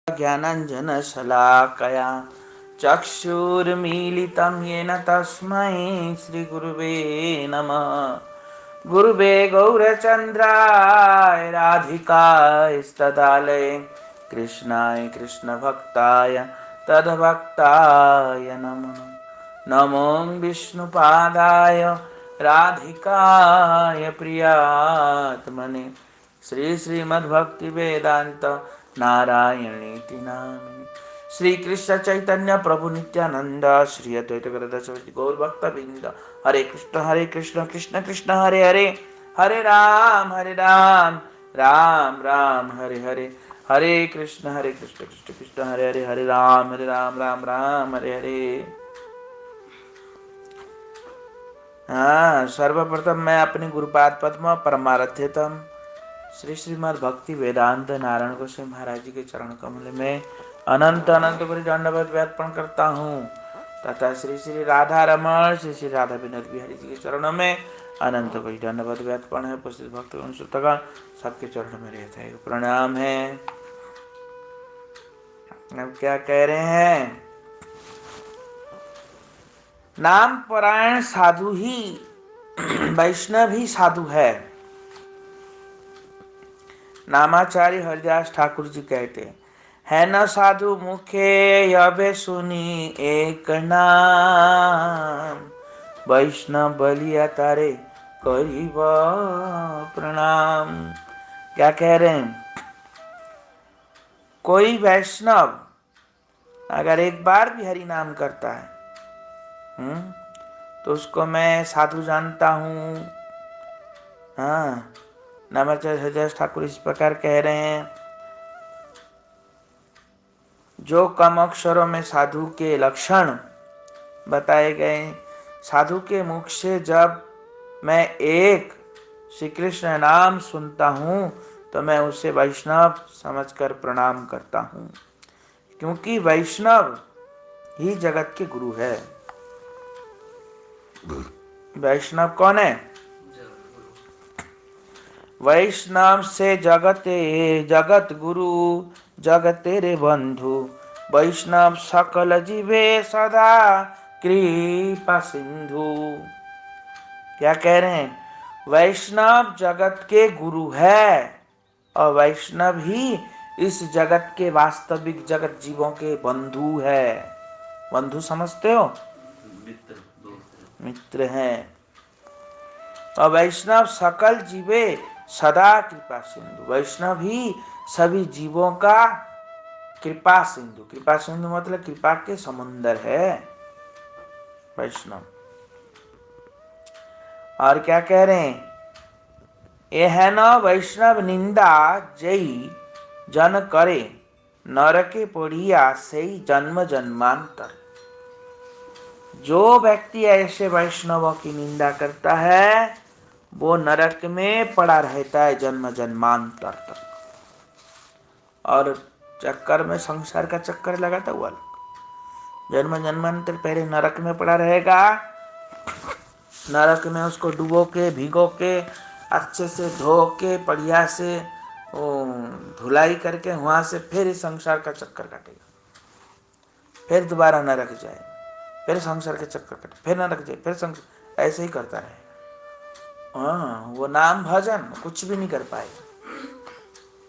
ज्ञानाञ्जनशलाकया चक्षुर्मीलितं येन तस्मै श्रीगुरुवे नमः। गुरुवे गौरचन्द्राय राधिकायस्तदालये कृष्णाय कृष्णभक्ताय तद्भक्ताय नमो नमो विष्णुपादाय राधिकाय प्रियात्मने श्री श्रीमद्भक्ति वेदांत नारायणीति नामिने श्री कृष्ण चैतन्य प्रभु नित्यानंद श्री अद्वैत गदाधर शिवासादि गौर भक्तवृंद हरे कृष्ण कृष्ण कृष्ण हरे हरे हरे राम राम राम हरे हरे हरे कृष्ण कृष्ण कृष्ण हरे हरे हरे राम राम राम हरे हरे। हाँ, सर्वप्रथम मैं अपनी गुरुपाद पद्म परमारध्यतम श्री श्रीमद् भक्ति वेदांत नारायण गोस्वामी महाराज जी के चरण कमल में अनंत अनंत कोटि दंडवत अर्पण करता हूँ तथा श्री श्री राधा रमण श्री श्री राधा विनोद बिहारी जी के चरणों में अनंत कोटि दंडवत अर्पण है। उपस्थित भक्तगण श्रोतागण सबके चरणों में रहता है प्रणाम है। अब क्या कह रहे हैं? नाम परायण साधु ही वैष्णव ही साधु है। नामाचार्य हरिदास ठाकुर जी कहते है न साधु मुखे यबे सुनी एक नाम वैष्णव बलिया तारे करीब प्रणाम। क्या कह रहे हैं? कोई वैष्णव अगर एक बार भी हरि नाम करता है तो उसको मैं साधु जानता हूँ। हाँ, नामाचार्य हरिदास ठाकुर इस प्रकार कह रहे हैं, जो कम अक्षरों में साधु के लक्षण बताए गए, साधु के मुख से जब मैं एक श्री कृष्ण नाम सुनता हूँ तो मैं उसे वैष्णव समझकर प्रणाम करता हूँ, क्योंकि वैष्णव ही जगत के गुरु है। वैष्णव कौन है? वैष्णव से जगत गुरु जगत तेरे बंधु वैष्णव सकल जीवे सदा कृपा सिंधु। क्या कह रहे हैं? वैष्णव जगत के गुरु है और वैष्णव ही इस जगत के वास्तविक जगत जीवों के बंधु है। बंधु समझते हो? मित्र हैं। और वैष्णव सकल जीवे सदा कृपा सिंधु, वैष्णव ही सभी जीवों का कृपा सिंधु। कृपा सिंधु मतलब कृपा के समुंदर है वैष्णव। और क्या कह रहे हैं? ये है न वैष्णव निंदा जई जन करे नरके पड़िया सही जन्म जन्मांतर। जो व्यक्ति ऐसे वैष्णवों की निंदा करता है वो नरक में पड़ा रहता है जन्म जन्मांतर तक। और चक्कर में संसार का चक्कर लगाता हुआ जन्म जन्मांतर पहले नरक में पड़ा रहेगा। नरक में उसको डुबो के भिगो के अच्छे से धो के बढ़िया से धुलाई करके वहां से फिर इस संसार का चक्कर काटेगा, फिर दोबारा नरक जाए, फिर संसार के चक्कर काटे, फिर नरक जाए, फिर संसार, ऐसे ही करता रहेगा। हाँ, वो नाम भजन कुछ भी नहीं कर पाएगा।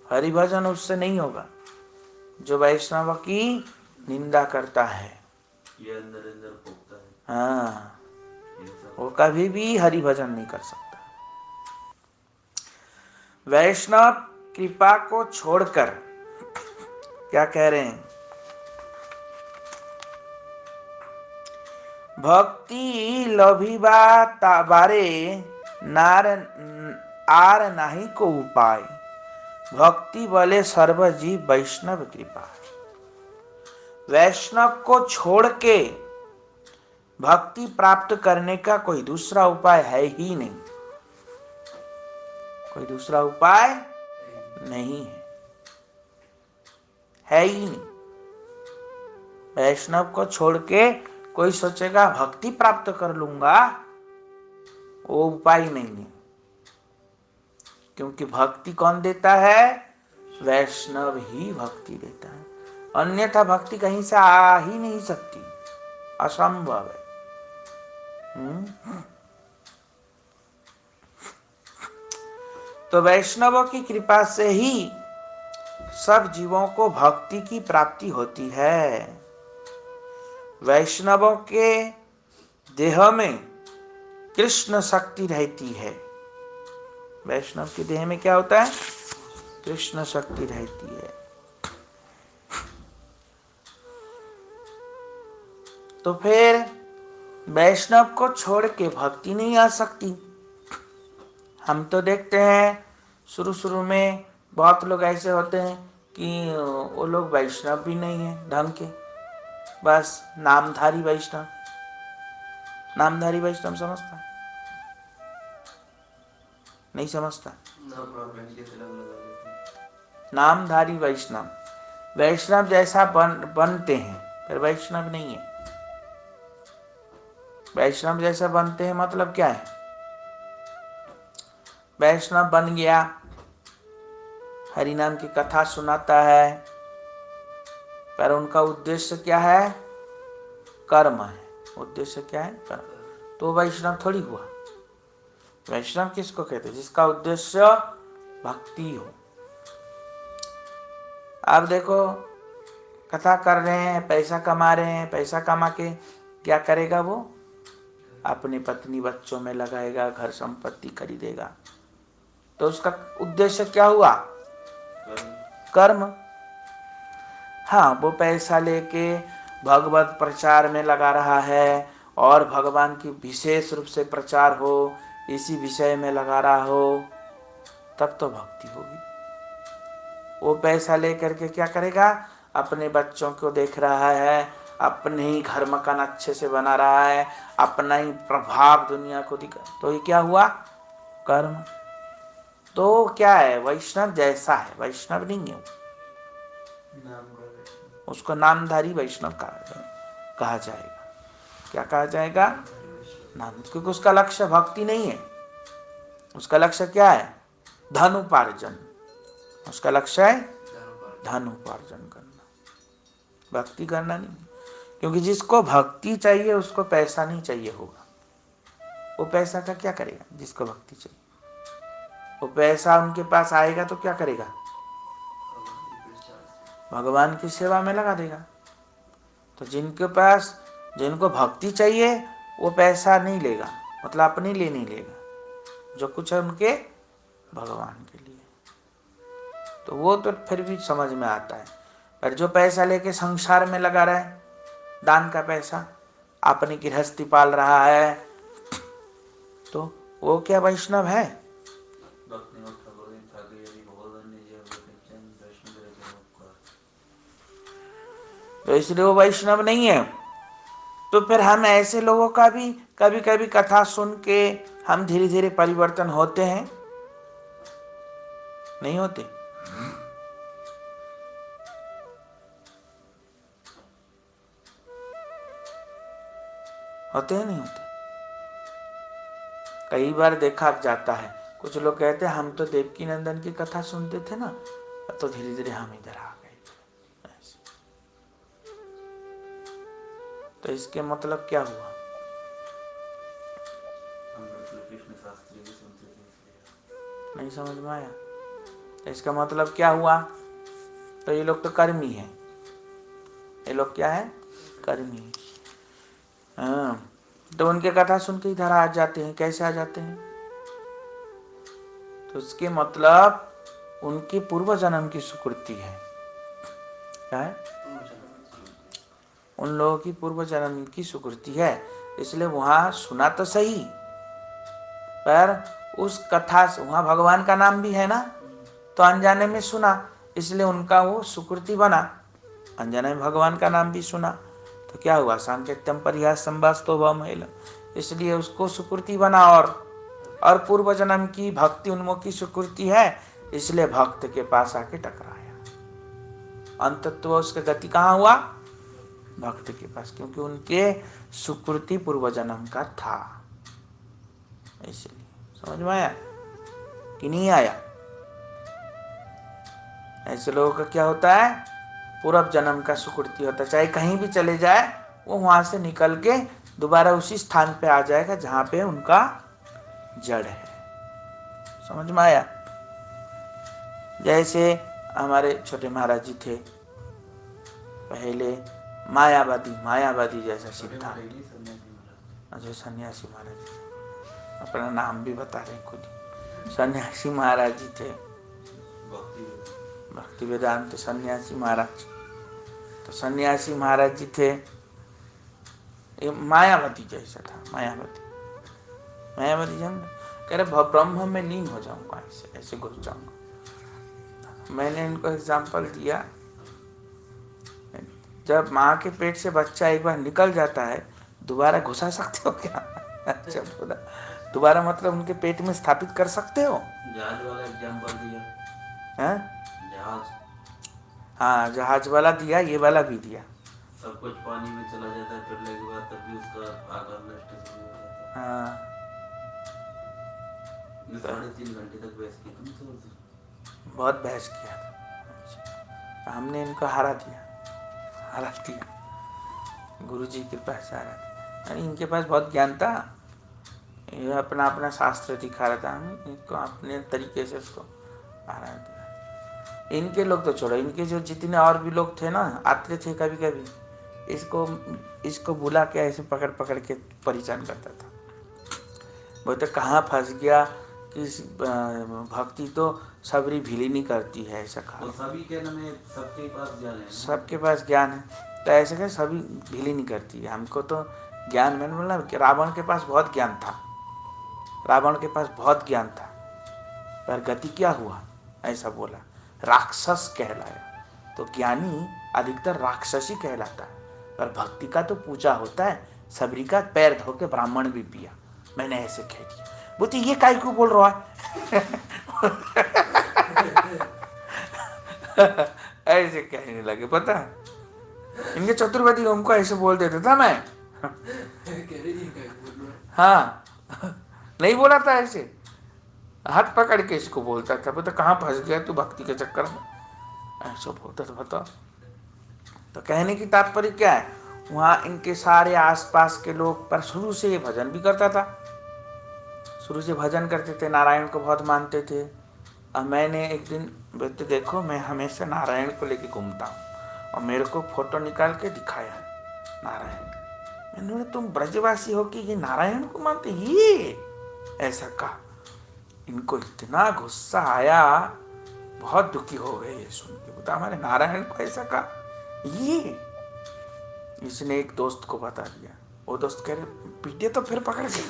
हरि भजन उससे नहीं होगा जो वैष्णव की निंदा करता है। ये अंदर अंदर भोगता है। हाँ, वो कभी भी हरि भजन नहीं कर सकता। वैष्णव कृपा को छोड़कर क्या कह रहे हैं? भक्ति लभिबा ताबारे नार आर नहीं को उपाय भक्ति बले सर्वजीव वैष्णव कृपा। वैष्णव को छोड़ के भक्ति प्राप्त करने का कोई दूसरा उपाय है ही नहीं। कोई दूसरा उपाय नहीं है ही नहीं। वैष्णव को छोड़ के कोई सोचेगा भक्ति प्राप्त कर लूंगा, वो उपाय नहीं है। क्योंकि भक्ति कौन देता है? वैष्णव ही भक्ति देता है। अन्यथा भक्ति कहीं से आ ही नहीं सकती, असंभव है। तो वैष्णवों की कृपा से ही सब जीवों को भक्ति की प्राप्ति होती है। वैष्णवों के देह में कृष्ण शक्ति रहती है। वैष्णव के देह में क्या होता है? कृष्ण शक्ति रहती है। तो फिर वैष्णव को छोड़ के भक्ति नहीं आ सकती। हम तो देखते हैं शुरू शुरू में बहुत लोग ऐसे होते हैं कि वो लोग वैष्णव भी नहीं है ढंग के, बस नामधारी वैष्णव। नामधारी वैष्णव समझता है? नहीं समझता। नामधारी वैष्णव, वैष्णव जैसा बनते हैं पर वैष्णव नहीं है। वैष्णव जैसा बनते हैं मतलब क्या है? वैष्णव बन गया, हरि नाम की कथा सुनाता है, पर उनका उद्देश्य क्या है? कर्म है। उद्देश्य क्या है? कर्म। तो वैष्णव थोड़ी हुआ। वैष्णव किसको कहते हैं? जिसका उद्देश्य भक्ति हो। आप देखो, कथा कर रहे हैं, पैसा कमा रहे हैं, पैसा कमा के क्या करेगा? वो अपनी पत्नी बच्चों में लगाएगा, घर संपत्ति खरीदेगा। तो उसका उद्देश्य क्या हुआ? कर्म। हाँ, वो पैसा लेके भगवत प्रचार में लगा रहा है और भगवान की विशेष रूप से प्रचार हो, इसी विषय में लगा रहा हो, तब तो भक्ति होगी। वो पैसा लेकर के क्या करेगा? अपने बच्चों को देख रहा है, अपने ही घर मकान अच्छे से बना रहा है, अपना ही प्रभाव दुनिया को दिखा, तो ये क्या हुआ? कर्म। तो क्या है? वैष्णव जैसा है, वैष्णव नहीं है। उसको नामधारी वैष्णव कहा जाएगा। क्या कहा जाएगा? नाम। क्योंकि उसका लक्ष्य भक्ति नहीं है। उसका लक्ष्य क्या है? धन उपार्जन। उसका लक्ष्य है धन उपार्जन करना, भक्ति करना नहीं। क्योंकि जिसको भक्ति चाहिए उसको पैसा नहीं चाहिए होगा। वो पैसा का क्या करेगा? जिसको भक्ति चाहिए वो पैसा उनके पास आएगा तो क्या करेगा? भगवान की सेवा में लगा देगा। तो जिनको भक्ति चाहिए वो पैसा नहीं लेगा, मतलब अपने लिए नहीं लेगा, जो कुछ है उनके भगवान के लिए। तो वो तो फिर भी समझ में आता है। पर जो पैसा लेके संसार में लगा रहा है, दान का पैसा, अपनी गृहस्थी पाल रहा है, तो वो क्या वैष्णव है? तो इसलिए वो वैष्णव नहीं है। तो फिर हम ऐसे लोगों का भी कभी कभी कथा सुन के हम धीरे धीरे परिवर्तन होते हैं, नहीं होते? होते हैं, नहीं होते? कई बार देखा जाता है, कुछ लोग कहते हैं हम तो देवकी नंदन की कथा सुनते थे ना, तो धीरे धीरे हम इधर आ गए। तो इसके मतलब क्या हुआ? नहीं समझ में आया? तो इसका मतलब क्या हुआ? तो ये लोग तो कर्मी हैं। ये लोग क्या है? कर्मी। हाँ, तो उनके कथा सुन के इधर आ जाते हैं। कैसे आ जाते हैं? तो इसके मतलब उनकी पूर्व जन्म की सुकृति है। क्या है? उन लोगों की पूर्व जन्म की सुकृति है, इसलिए वहां सुना तो सही, पर उस कथा से वहां भगवान का नाम भी है ना, तो अनजाने में सुना, इसलिए उनका वो सुकृति बना। अनजाने में भगवान का नाम भी सुना तो क्या हुआ? सांकेत्यम परिहास संवास्तो भवमहिल, इसलिए उसको सुकृति बना। और पूर्व जन्म की भक्ति उन्मुखी सुकृति है, इसलिए भक्त के पास आके टकराया। अंतत्व उसका गति कहाँ हुआ? भक्त के पास, क्योंकि उनके सुकृति पूर्व जन्म का था। इसलिए समझ में आया कि नहीं आया? ऐसे लोगों का क्या होता है? पूर्व जन्म का सुकृति होता है। चाहे कहीं भी चले जाए वो वहां से निकल के दोबारा उसी स्थान पे आ जाएगा जहां पे उनका जड़ है। समझ में आया? जैसे हमारे छोटे महाराज जी थे पहले, मायावादी जैसा सिद्धांत। अच्छा, सन्यासी महाराज जी, अपना नाम भी बता रहे खुद ही, सन्यासी महाराज जी थे, भक्ति वेदांत सन्यासी महाराज। तो सन्यासी महाराज जी थे, ये मायावती जैसा था। मायावती जन कह रहे ब्रह्म में लीन हो जाऊंगा, ऐसे घुस जाऊंगा। मैंने इनको एग्जाम्पल दिया, जब माँ के पेट से बच्चा एक बार निकल जाता है दोबारा घुसा सकते हो क्या? अच्छा बोला, दोबारा मतलब उनके पेट में स्थापित कर सकते हो? जहाज वाला एग्जाम्पल दिया है? जहाज, हाँ जहाज वाला दिया, ये वाला भी दिया। सब कुछ पानी में चला जाता है फिरने के बाद, तब भी उसका आकार नष्ट हो जाता है। हाँ 3.5 घंटे तक बहस की तुमसे, बहुत बहस किया था। हमने इनको हरा दिया गुरुजी की कृपा से हरा दिया। इनके पास बहुत ज्ञान था, ये अपना अपना शास्त्र दिखा रहा था, हम इनको अपने तरीके से उसको हरा दिया। इनके लोग तो छोड़ो, इनके जो जितने और भी लोग थे ना, आते थे कभी कभी, इसको बुला के ऐसे पकड़ पकड़ के परेशान करता था। वो तो कहाँ फंस गया कि भक्ति तो सबरी भीली नहीं करती है, ऐसा कहा। तो सभी के नाम में सबके पास ज्ञान है, सबके पास ज्ञान है, तो ऐसे कहे सभी भीली नहीं करती है। हमको तो ज्ञान, मैंने बोला कि रावण के पास बहुत ज्ञान था, पर गति क्या हुआ, ऐसा बोला, राक्षस कहलाया। तो ज्ञानी अधिकतर राक्षसी कहलाता है, पर भक्ति का तो पूजा होता है। सबरी का पैर धो के ब्राह्मण भी पिया, मैंने ऐसे कह दिया। बोलती ये काय को बोल रहा है? ऐसे कहने लगे, पता है इनके चतुर्वेदी हमको ऐसे बोल देता था मैं। हाँ नहीं बोला था ऐसे, हाथ पकड़ के इसको बोलता था, पता कहाँ फंस गया तू भक्ति के चक्कर में, ऐसा बोलता था। बताओ, तो कहने की तात्पर्य क्या है, वहाँ इनके सारे आसपास के लोग, पर शुरू से ये भजन भी करता था, शुरू से भजन करते थे, नारायण को बहुत मानते थे। और मैंने एक दिन बोलते देखो मैं हमेशा नारायण को लेके घूमता हूँ, और मेरे को फोटो निकाल के दिखाया नारायण। मैंने बोला तुम ब्रजवासी हो कि ये नारायण को मानते, ये ऐसा कहा। इनको इतना गुस्सा आया, बहुत दुखी हो गए ये सुन के, बता हमारे नारायण को ऐसा कहा ये। इसने एक दोस्त को बता दिया, वो दोस्त कह रहे पीटे तो फिर पकड़ के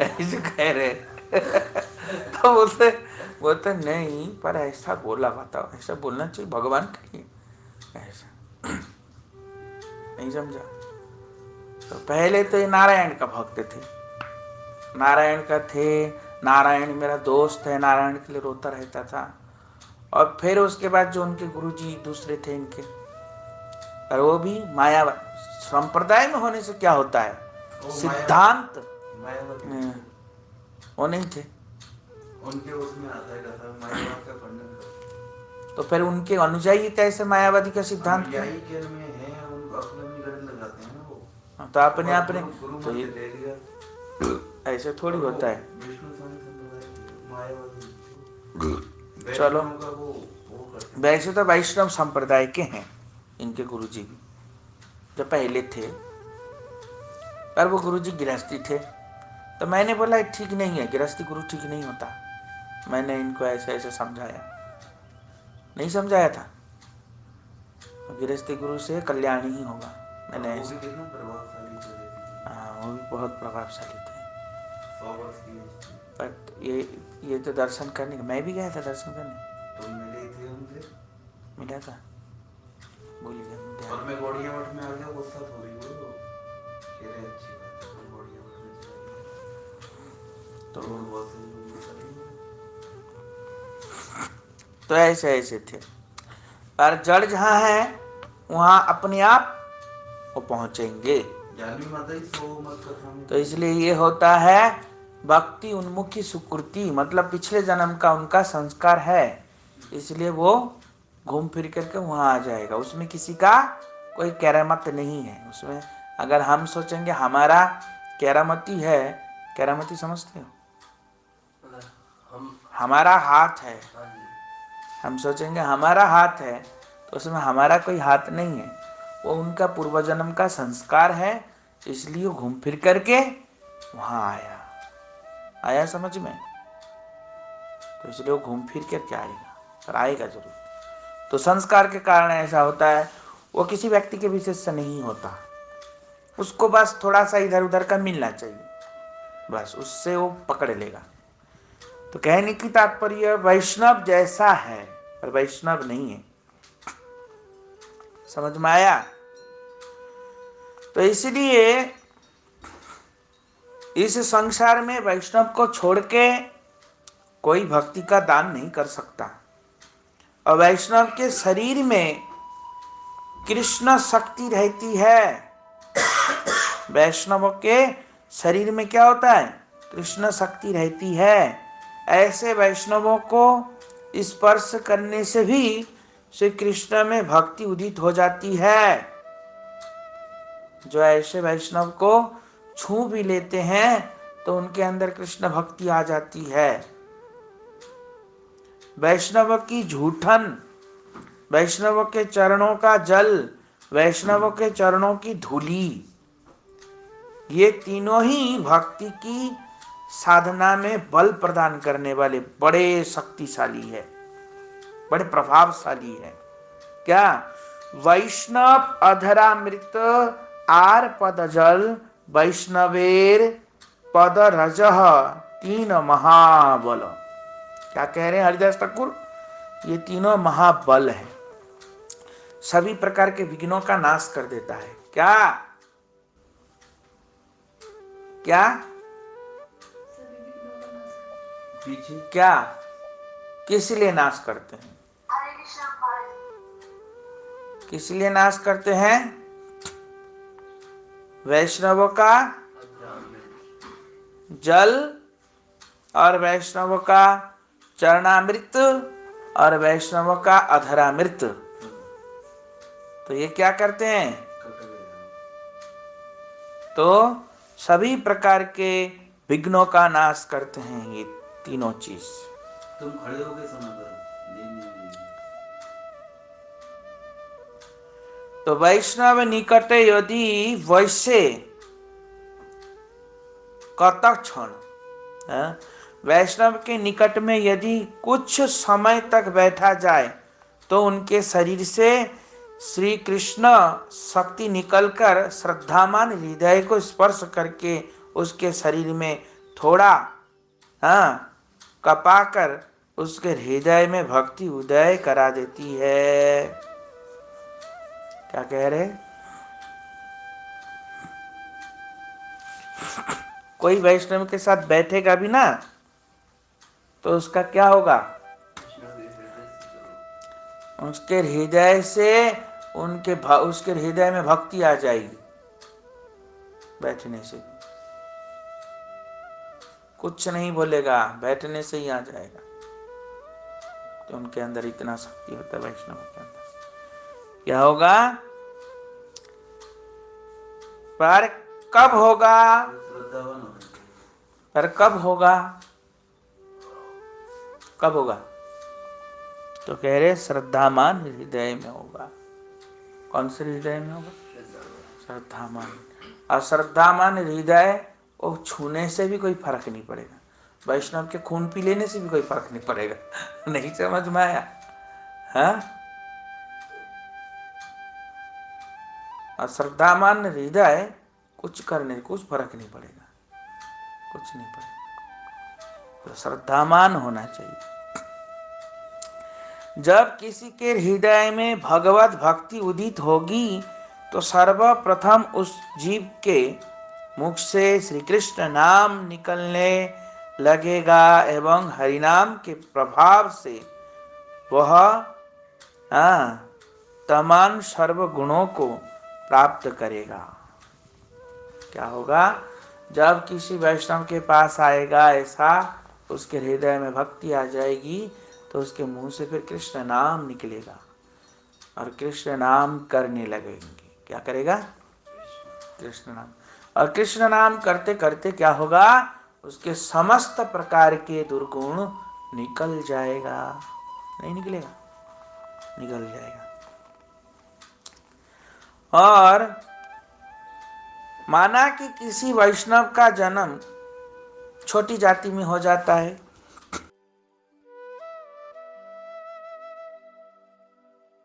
ऐसे कह रहे। तो बोलते नहीं, पर ऐसा बोला, बताओ ऐसा बोलना चाहिए भगवान के लिए, ऐसा नहीं समझा। तो पहले तो ये नारायण का भक्त थे, नारायण मेरा दोस्त है, नारायण के लिए रोता रहता था। और फिर उसके बाद जो उनके गुरुजी दूसरे थे इनके, और वो भी माया संप्रदाय में होने से क्या होता है, सिद्धांत वो नहीं थे उनके, उसमें आता है कथा मायावाद का खंडन। तो फिर उनके अनुयायी कैसे मायावादी का सिद्धांत के में है, उनको अपनी गलत लगाते हैं ना वो, तो अपने गुरु तो ले लिया, ऐसे थोड़ी होता है। मायावादी चलो, वैसे तो वैष्णव संप्रदाय के हैं इनके गुरुजी भी, जो पहले थे, पर वो गुरुजी गृहस्थी थे। तो मैंने बोला ठीक नहीं है, गृहस्थी गुरु ठीक नहीं होता। मैंने इनको ऐसे ऐसे समझाया, नहीं समझाया था, गृहस्थी गुरु से कल्याण ही होगा, मैंने ऐसे। हाँ वो भी बहुत प्रभावशाली थे, पर ये तो दर्शन करने, मैं भी गया था दर्शन करने। तुम मिले थे उनसे? मिला था, भूल गया। और मैं गौड़िया मठ में आ गया, गुस्सा थोड़ी वो कह रहे अच्छी बात है, गौड़िया मठ में चला गया तो ऐसे थे। पर जड़ जहाँ है वहाँ अपने आप वो पहुँचेंगे। तो इसलिए ये होता है भक्ति उन्मुखी सुकृति, मतलब पिछले जन्म का उनका संस्कार है, इसलिए वो घूम फिर करके वहां आ जाएगा। उसमें किसी का कोई करामत नहीं है। उसमें अगर हम सोचेंगे हमारा करामती है, करामती समझते हो, हमारा हाथ है, हम सोचेंगे हमारा हाथ है, तो उसमें हमारा कोई हाथ नहीं है, वो उनका पूर्व जन्म का संस्कार है, इसलिए वो घूम फिर करके वहां आया। आया समझ में? तो इसलिए वो घूम फिर करके आएगा, पर आएगा जरूर। तो संस्कार के कारण ऐसा होता है। वो किसी व्यक्ति के विशेष से नहीं होता, उसको बस थोड़ा सा इधर उधर का मिलना चाहिए, बस उससे वो पकड़ लेगा। तो कहने की तात्पर्य वैष्णव जैसा है पर वैष्णव नहीं है। समझ में आया? तो इसलिए इस संसार में वैष्णव को छोड़ के कोई भक्ति का दान नहीं कर सकता। और वैष्णव के शरीर में कृष्ण शक्ति रहती है। वैष्णव के शरीर में क्या होता है? कृष्ण शक्ति रहती है। ऐसे वैष्णवों को स्पर्श करने से भी श्री कृष्ण में भक्ति उदित हो जाती है। जो ऐसे वैष्णव को छू भी लेते हैं तो उनके अंदर कृष्ण भक्ति आ जाती है। वैष्णव की जूठन, वैष्णव के चरणों का जल, वैष्णव के चरणों की धूली, ये तीनों ही भक्ति की साधना में बल प्रदान करने वाले बड़े शक्तिशाली है, बड़े प्रभावशाली है। क्या? वैष्णव अधरामृत आर पद जल वैष्णवेर पद रजह तीन महाबल। क्या कह रहे हैं हरिदास ठाकुर? ये तीनों महाबल है, सभी प्रकार के विघ्नों का नाश कर देता है। क्या क्या पीछे क्या किस लिए नाश करते हैं? किस लिए नाश करते हैं? वैष्णवों का जल और वैष्णवों का चरणामृत और वैष्णवों का अधरामृत, तो ये क्या करते हैं? तो सभी प्रकार के विघ्नों का नाश करते हैं ये तीनों चीज। तुम खड़े होके सुना करो। नहीं। तो वैष्णव निकट यदि वैसे कतक क्षण, वैष्णव के निकट में यदि कुछ समय तक बैठा जाए तो उनके शरीर से श्री कृष्ण शक्ति निकलकर श्रद्धामान हृदय को स्पर्श करके उसके शरीर में थोड़ा कपाकर उसके हृदय में भक्ति उदय करा देती है। क्या कह रहे? कोई वैष्णव के साथ बैठेगा भी ना तो उसका क्या होगा? उसके हृदय से उसके हृदय में भक्ति आ जाएगी। बैठने से कुछ नहीं बोलेगा, बैठने से ही आ जाएगा। तो उनके अंदर इतना शक्ति होता है वैष्णव के अंदर। क्या होगा? पर कब होगा? पर कब होगा? कब होगा? तो कह रहे श्रद्धामान हृदय में होगा। कौन से हृदय में होगा? श्रद्धामान। और श्रद्धामान हृदय वो छूने से भी कोई फर्क नहीं पड़ेगा, वैष्णव के खून पी लेने से भी कोई फर्क नहीं पड़ेगा। नहीं समझ में आया? हाँ? और श्रद्धामान हृदय कुछ करने कुछ फर्क नहीं पड़ेगा, कुछ नहीं पड़ेगा। तो श्रद्धामान होना चाहिए। जब किसी के हृदय में भगवत भक्ति उदित होगी तो सर्वप्रथम उस जीव के मुख से श्री कृष्ण नाम निकलने लगेगा एवं हरिनाम के प्रभाव से वह तमाम सर्व गुणों को प्राप्त करेगा। क्या होगा? जब किसी वैष्णव के पास आएगा ऐसा, उसके हृदय में भक्ति आ जाएगी तो उसके मुंह से फिर कृष्ण नाम निकलेगा। और कृष्ण नाम करने लगेंगे। क्या करेगा? कृष्ण नाम। और कृष्ण नाम करते करते क्या होगा? उसके समस्त प्रकार के दुर्गुण निकल जाएगा। नहीं निकलेगा? निकल जाएगा। और माना कि किसी वैष्णव का जन्म छोटी जाति में हो जाता है,